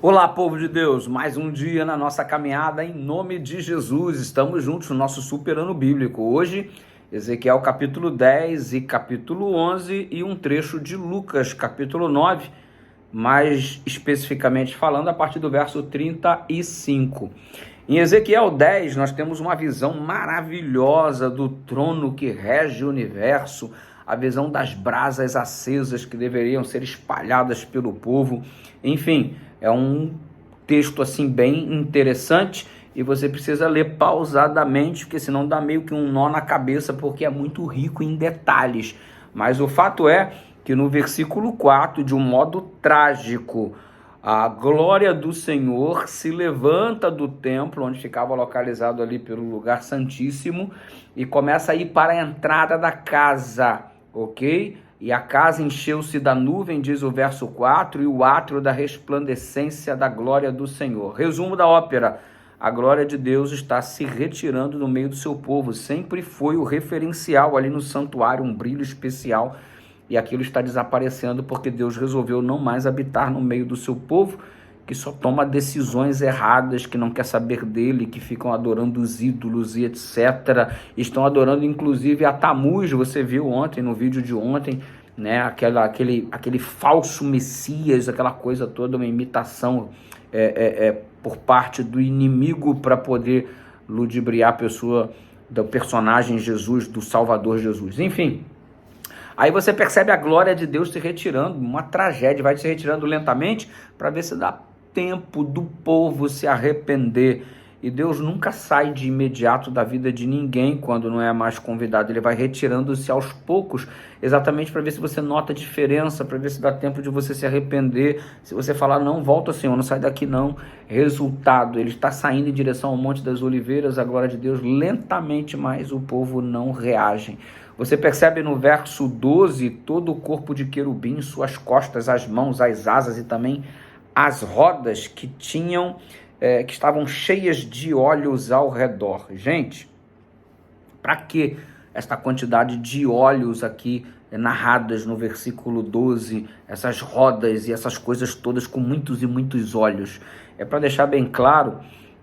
Olá, povo de Deus, mais um dia na nossa caminhada em nome de Jesus. Estamos juntos no nosso super ano bíblico. Hoje, Ezequiel capítulo 10 e capítulo 11 e um trecho de Lucas capítulo 9, mais especificamente falando a partir do verso 35. Em Ezequiel 10, nós temos uma visão maravilhosa do trono que rege o universo, a visão das brasas acesas que deveriam ser espalhadas pelo povo. Enfim, é um texto assim bem interessante e você precisa ler pausadamente, porque senão dá meio que um nó na cabeça, porque é muito rico em detalhes. Mas o fato é que no versículo 4, de um modo trágico, a glória do Senhor se levanta do templo, onde ficava localizado ali pelo lugar santíssimo, e começa a ir para a entrada da casa, ok? E a casa encheu-se da nuvem, diz o verso 4, e o átrio da resplandecência da glória do Senhor. Resumo da ópera: a glória de Deus está se retirando do meio do seu povo. Sempre foi o referencial ali no santuário, um brilho especial, e aquilo está desaparecendo porque Deus resolveu não mais habitar no meio do seu povo, que só toma decisões erradas, que não quer saber dele, que ficam adorando os ídolos e etc. Estão adorando inclusive a Tammuz. Você viu ontem, no vídeo de ontem, né? Aquele falso Messias, aquela coisa toda, uma imitação por parte do inimigo para poder ludibriar a pessoa do personagem Jesus, do Salvador Jesus. Enfim, aí você percebe a glória de Deus se retirando, uma tragédia, vai se retirando lentamente para ver se dá tempo do povo se arrepender. E Deus nunca sai de imediato da vida de ninguém quando não é mais convidado. Ele vai retirando-se aos poucos, exatamente para ver se você nota a diferença, para ver se dá tempo de você se arrepender. Se você falar, não, volta Senhor, não sai daqui não. Resultado, ele está saindo em direção ao Monte das Oliveiras, a glória de Deus, lentamente, mas o povo não reage. Você percebe no verso 12, todo o corpo de querubim, suas costas, as mãos, as asas e também as rodas que estavam cheias de olhos ao redor. Gente, para que esta quantidade de olhos aqui narradas no versículo 12, essas rodas e essas coisas todas com muitos e muitos olhos? É para deixar bem claro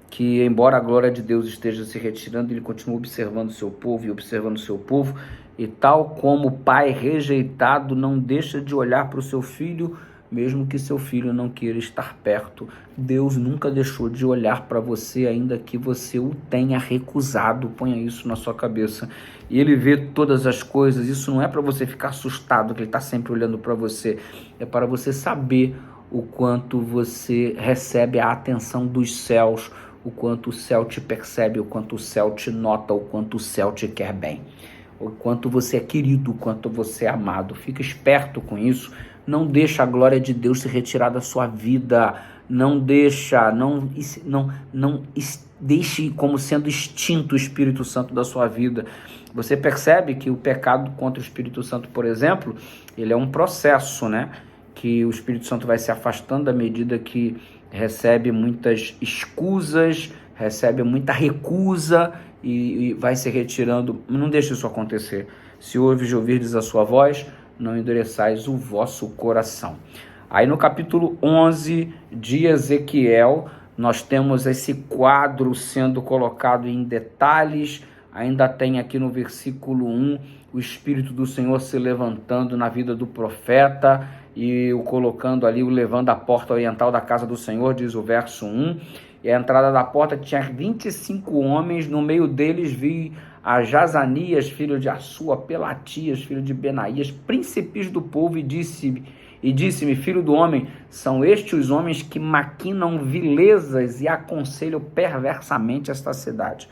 que, embora a glória de Deus esteja se retirando, ele continua observando o seu povo e observando o seu povo, e tal como o pai rejeitado não deixa de olhar para o seu filho, mesmo que seu filho não queira estar perto, Deus nunca deixou de olhar para você, ainda que você o tenha recusado. Ponha isso na sua cabeça. E ele vê todas as coisas. Isso não é para você ficar assustado, que ele está sempre olhando para você. É para você saber o quanto você recebe a atenção dos céus, o quanto o céu te percebe, o quanto o céu te nota, o quanto o céu te quer bem, o quanto você é querido, o quanto você é amado. Fica esperto com isso. Não deixa a glória de Deus se retirar da sua vida. Não deixe como sendo extinto o Espírito Santo da sua vida. Você percebe que o pecado contra o Espírito Santo, por exemplo, ele é um processo, né? Que o Espírito Santo vai se afastando à medida que recebe muitas escusas, recebe muita recusa e vai se retirando. Não deixe isso acontecer. Se ouvirdes a sua voz, não endureçais o vosso coração. Aí no capítulo 11 de Ezequiel, nós temos esse quadro sendo colocado em detalhes. Ainda tem aqui no versículo 1 o Espírito do Senhor se levantando na vida do profeta e o colocando ali, o levando à porta oriental da casa do Senhor, diz o verso 1. E a entrada da porta tinha 25 homens, no meio deles vi a Jazanias, filho de Assua, Pelatias, filho de Benaías, príncipes do povo, e disse-me, filho do homem, são estes os homens que maquinam vilezas e aconselham perversamente esta cidade.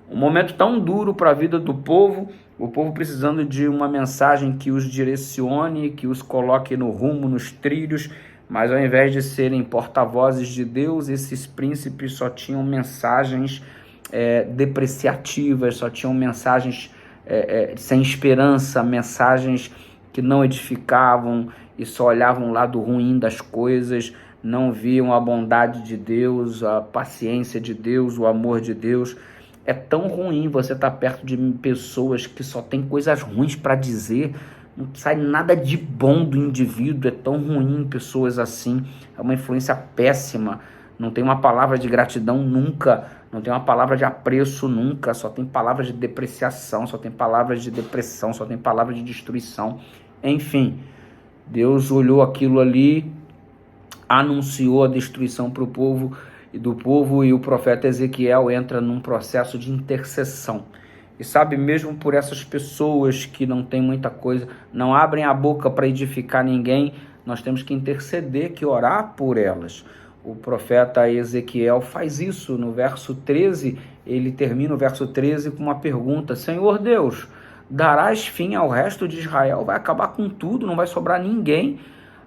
Um momento tão duro para a vida do povo, o povo precisando de uma mensagem que os direcione, que os coloque no rumo, nos trilhos, mas ao invés de serem porta-vozes de Deus, esses príncipes só tinham mensagens depreciativas, só tinham mensagens sem esperança, mensagens que não edificavam e só olhavam o lado ruim das coisas, não viam a bondade de Deus, a paciência de Deus, o amor de Deus. É tão ruim você estar perto de pessoas que só tem coisas ruins para dizer, não sai nada de bom do indivíduo, é tão ruim pessoas assim, é uma influência péssima, não tem uma palavra de gratidão nunca, não tem uma palavra de apreço nunca, só tem palavras de depreciação, só tem palavras de depressão, só tem palavras de destruição, enfim, Deus olhou aquilo ali, anunciou a destruição para o povo, e o profeta Ezequiel entra num processo de intercessão. E sabe, mesmo por essas pessoas que não tem muita coisa, não abrem a boca para edificar ninguém, nós temos que interceder, que orar por elas. O profeta Ezequiel faz isso no verso 13, ele termina o verso 13 com uma pergunta: Senhor Deus, darás fim ao resto de Israel? Vai acabar com tudo, não vai sobrar ninguém?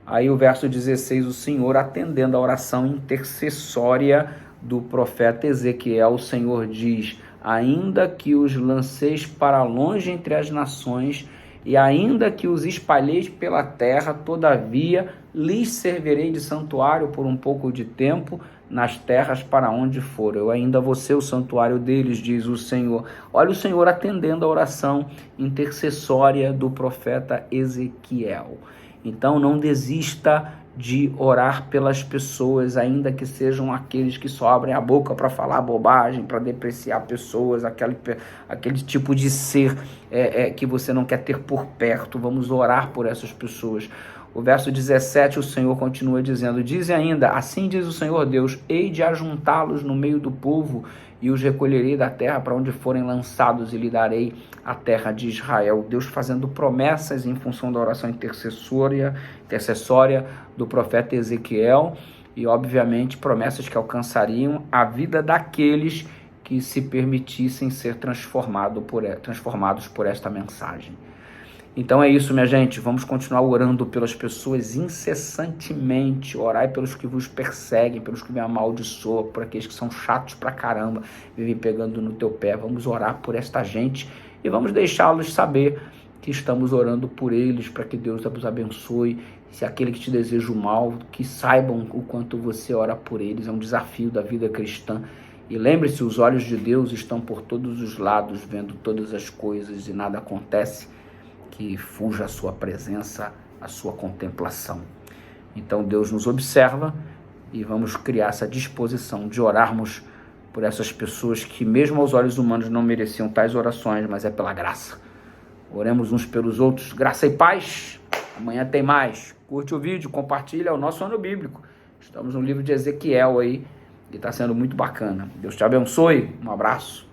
Aí o verso 16, o Senhor, atendendo a oração intercessória do profeta Ezequiel, o Senhor diz: ainda que os lanceis para longe entre as nações, e ainda que os espalheis pela terra, todavia lhes servirei de santuário por um pouco de tempo nas terras para onde for. Eu ainda vou ser o santuário deles, diz o Senhor. Olha o Senhor atendendo a oração intercessória do profeta Ezequiel. Então não desista de orar pelas pessoas, ainda que sejam aqueles que só abrem a boca para falar bobagem, para depreciar pessoas, aquele tipo de ser que você não quer ter por perto. Vamos orar por essas pessoas. O verso 17, o Senhor continua dizendo: dize ainda, assim diz o Senhor Deus, hei de ajuntá-los no meio do povo e os recolherei da terra para onde forem lançados, e lhe darei a terra de Israel. Deus fazendo promessas em função da oração intercessória do profeta Ezequiel, e obviamente promessas que alcançariam a vida daqueles que se permitissem ser transformados por esta mensagem. Então é isso, minha gente, vamos continuar orando pelas pessoas incessantemente, orai pelos que vos perseguem, pelos que me amaldiçoam, por aqueles que são chatos pra caramba, vivem pegando no teu pé. Vamos orar por esta gente e vamos deixá-los saber que estamos orando por eles, para que Deus os abençoe. Se aquele que te deseja o mal, que saibam o quanto você ora por eles, é um desafio da vida cristã. E lembre-se, os olhos de Deus estão por todos os lados, vendo todas as coisas, e nada acontece que fuja a sua presença, a sua contemplação. Então Deus nos observa e vamos criar essa disposição de orarmos por essas pessoas que mesmo aos olhos humanos não mereciam tais orações, mas é pela graça. Oremos uns pelos outros, graça e paz. Amanhã tem mais. Curte o vídeo, compartilha, é o nosso ano bíblico. Estamos no livro de Ezequiel aí e está sendo muito bacana. Deus te abençoe, um abraço.